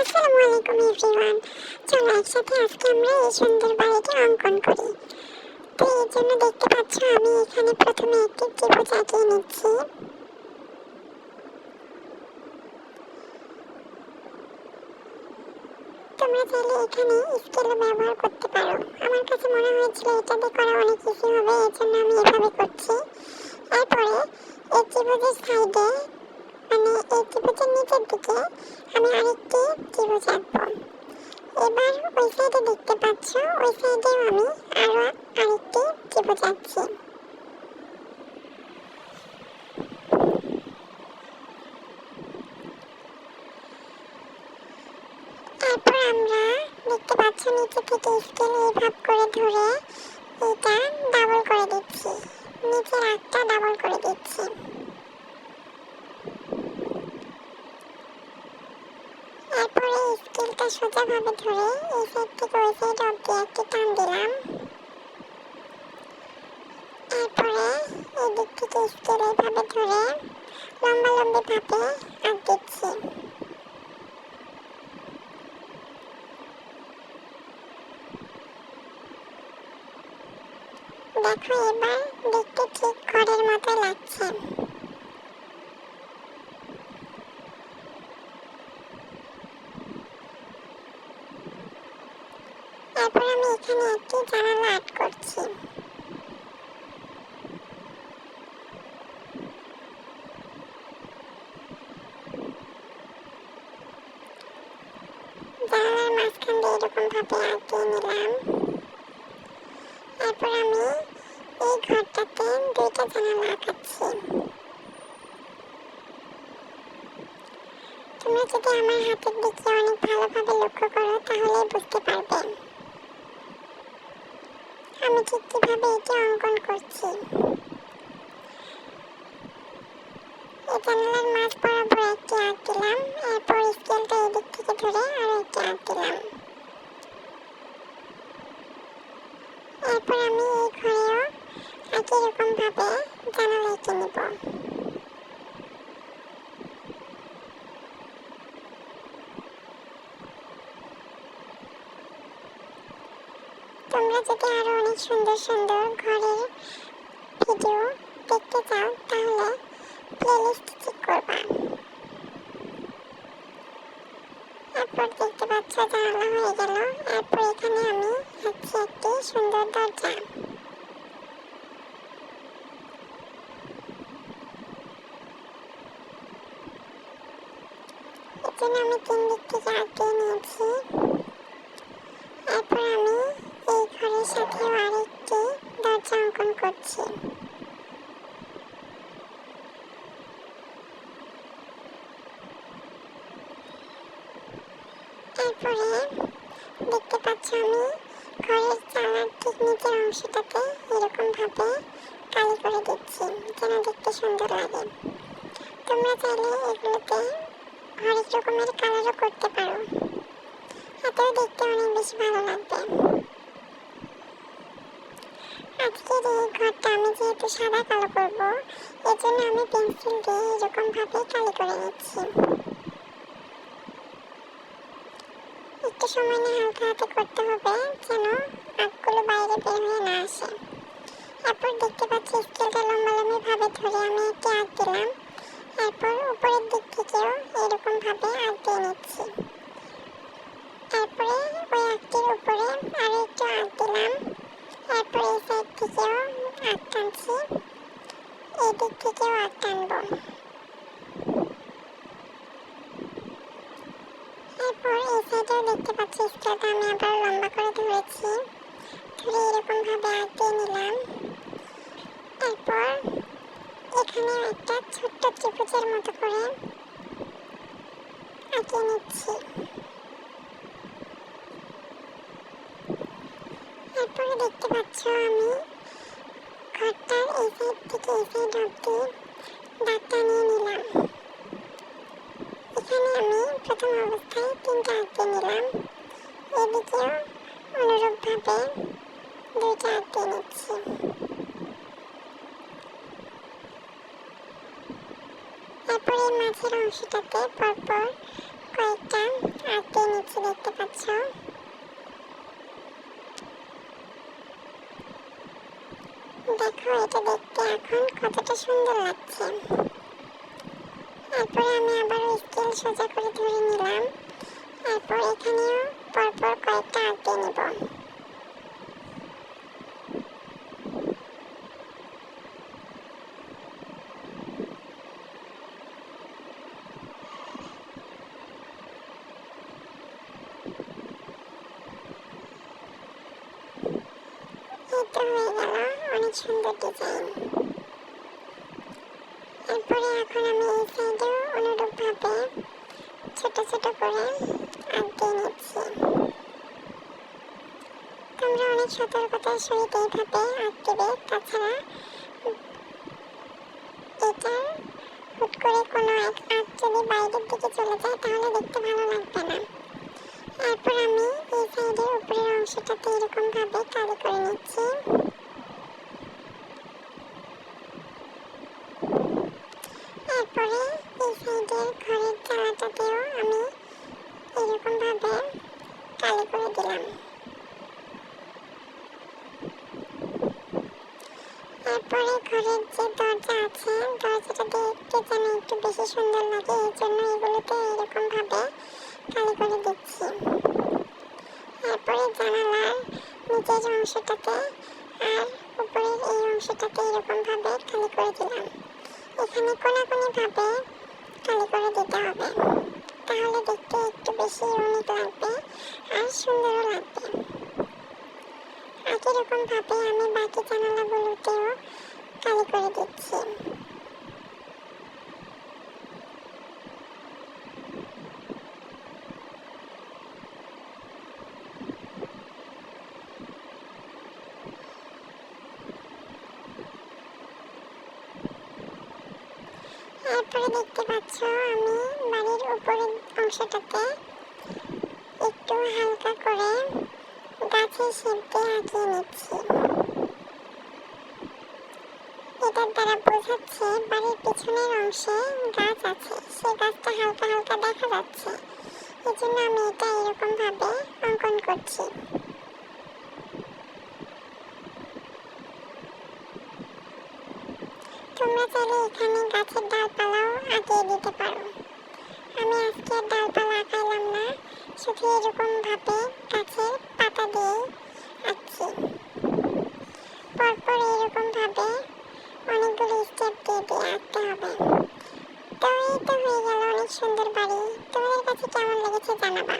আসসালামু আলাইকুম এভরিওয়ান। চলো একসাথে আজকে আমরা এই সুন্দর বাড়িটি অঙ্কন করি। তো এর জন্য দেখতে পাচ্ছ আমি এখানে প্রথমে একটি ত্রিভুজ আঁকিয়ে নিচ্ছি। তোমরা চাইলে এখানে স্কেলও ব্যবহার করতে পারো। আমার কাছে মনে হয়েছিল এটা দিয়ে করা অনেক ইজি হবে, এর জন্য আমি এভাবে করছি। এরপরে এই ত্রিভুজের সাইডে মানে এই ত্রিভুজের নিচের দিকে আমি আরেকটি ত্রিভুজ আঁকবো। এবার ওই সাইডে দেখতে পাচ্ছ, ওই সাইডেও আমি আরো আরেকটি ত্রিভুজ আঁকছি। এরপর আমরা দেখতে পাচ্ছ নিচে থেকে স্কেল এইভাবে করে ধরে এটা ডাবল করে দিচ্ছি, নিচের আঁকটা ডাবল করে দিচ্ছি। এরপরে স্কেলটা সোজাভাবে ধরে এই সাইড থেকে ওই সাইড অব্দি একটি টান দিলাম। এরপরে এই দিক থেকে স্কেল এইভাবে ধরে লম্বালম্বি ভাবে আঁক দিচ্ছি। দেখো এবার দেখতে ঠিক ঘরের মতো লাগছে। এরপর আমি এখানে একটি জানালা অ্যাড করছি। জানালার মাঝখান দিয়ে এরকম ভাবে আঁকিয়ে নিলাম। এরপর আমি এই ঘরটাতে দুইটা জানালা আঁকাচ্ছি। তোমরা যদি আমার হাতের দিকে অনেক ভালোভাবে লক্ষ্য করো তাহলে বুঝতে পারবে আমি ঠিক কিভাবে এটি অঙ্কন করছি। এই জানালার মাঝ বরাবর একটি আঁক দিলাম। এরপর স্কেলটা এদিক থেকে ধরে আরো একটি আঁক দিলাম। এরপর আমি এই ঘরেও একই রকম ভাবে জানালা এঁকে নিব। তোমরা যদি আরো অনেক সুন্দর সুন্দর ঘরের ভিডিও দেখতে চাও তাহলে প্লেলিস্ট চেক করবা। এরপর দেখতে পাচ্ছ জানালা হয়ে গেল। এরপর এখানে আমি আঁকছি একটি সুন্দর দরজা। এখানে আমি তিন দিক থেকে আঁকিয়ে নিয়েছি। এরপর আমি এই ঘরের সাথেও আরেকটি দরজা অঙ্কন করছি। এরপরে দেখতে পাচ্ছ আমি ঘরের চালার ঠিক নিচের অংশটাতে এরকম ভাবে কালি করে দিচ্ছি যেন দেখতে সুন্দর লাগে। তোমরা চাইলে এগুলোতে হরেক রকমের কালারও করতে পারো, এতেও দেখতে অনেক বেশি ভালো লাগবে। আজকের এই ঘরটা আমি যেহেতু সাদা কালো করবো, এজন্য আমি পেন্সিল দিয়ে এরকম ভাবে কালি করে নিচ্ছি। একটু সময় নিয়ে হালকা হাতে করতে হবে যেন আঁকগুলো বাইরে বের হয়ে না আসে। এরপর দেখতে পাচ্ছি স্কেলটা লম্বালম্বি ভাবে ধরে আমি একটি আঁক দিলাম। এরপর উপরের দিক থেকেও এরকম ভাবে আঁক দিয়ে নিচ্ছি। এরপরে ওই আঁকটির উপরে আরো একটু আঁক দিলাম। এরপর এই সাইড থেকেও আঁক টানছি, এই দিক থেকেও আঁক টানবো। এরপর এই সাইডেও দেখতে পাচ্ছি স্কেলটা আমি আবার লম্বা করে ধরেছি, ধরে এরকম ভাবে আঁক দিয়ে নিলাম। এরপর এখানে একটা ছোট্ট ত্রিভুজের মতো করে আঁকিয়ে নিচ্ছি। এরপরে দেখতে পাচ্ছ আমি ঘরটার এই সাইড থেকে এই সাইড অব্দি দাগ টানিয়ে নিলাম। এখানে আমি প্রথম অবস্থায় তিনটা আঁক দিয়ে নিলাম, এদিকেও অনুরূপভাবে দুইটা আঁক দিয়ে নিচ্ছি। এরপরে মাঝের অংশটাতে পরপর কয়েকটা আঁক দিয়ে নিচ্ছি, দেখতে পাচ্ছ। দেখো এটা দেখতে এখন কতটা সুন্দর লাগছে। এরপরে আমি আবারও স্কেল সোজা করে ধরে নিলাম। এরপর এখানেও পরপর কয়েকটা আঁক দিয়ে নিব। এই তো হয়ে গেল অনেক সুন্দর ডিজাইন। এরপরে এখন আমি এই সাইডেও অনুরূপভাবে ছোট ছোট করে আঁক দিয়ে নিচ্ছি। তোমরা অনেক সতর্কতার সহিত এইভাবে আঁক দেবে, তাছাড়া এটার হুট করে কোনো এক আঁক যদি বাইরের দিকে চলে যায় তাহলে দেখতে ভালো লাগবে না। এরপর আমি এই সাইডের উপরের অংশটাতে এরকম ভাবে কালি করে নিচ্ছি। এরপরে এই সাইডের ঘরের জানালাটাতেও আমি এরকম ভাবে কালি করে দিলাম। এরপরে ঘরের যে দরজা আছে, দরজাটা দেখতে যেন একটু বেশি সুন্দর লাগে, এই জন্য এগুলোতে এরকম ভাবে কালি করে দিচ্ছি। এরপরে জানালার নিচের অংশটাতে আর উপরের এই অংশটাতে এরকম ভাবে কালি করে দিলাম। এখানে কোনাকুনি ভাবে কালি করে দিতে হবে, তাহলে দেখতে একটু বেশি ইউনিক লাগবে আর সুন্দরও লাগবে। একই রকম ভাবে আমি বাকি জানালাগুলোতেও কালি করে দিচ্ছি। এরপরে দেখতে পাচ্ছ আমি বাড়ির উপরের অংশটাতে একটু হালকা করে গাছের শেপ দিয়ে আঁকিয়ে নিচ্ছি। এটার দ্বারা বোঝাচ্ছে বাড়ির পিছনের অংশে গাছ আছে, সেই গাছটা হালকা হালকা দেখা যাচ্ছে, এই জন্য আমি এটা এরকম ভাবে অঙ্কন করছি। তোমরা চাইলে এখানে গাছের ডালপালাও আঁকিয়ে দিতে পারো। আমি আজকে আর ডালপালা আঁকাইলাম না, শুধু এরকম ভাবে গাছের পাতা দিয়েই আঁকছি। পরপর এরকম ভাবে অনেকগুলো স্টেপ দিয়ে দিয়ে আঁকতে হবে। তো এই তো হয়ে গেল অনেক সুন্দর বাড়ি। তোমাদের কাছে কেমন লেগেছে জানাবা।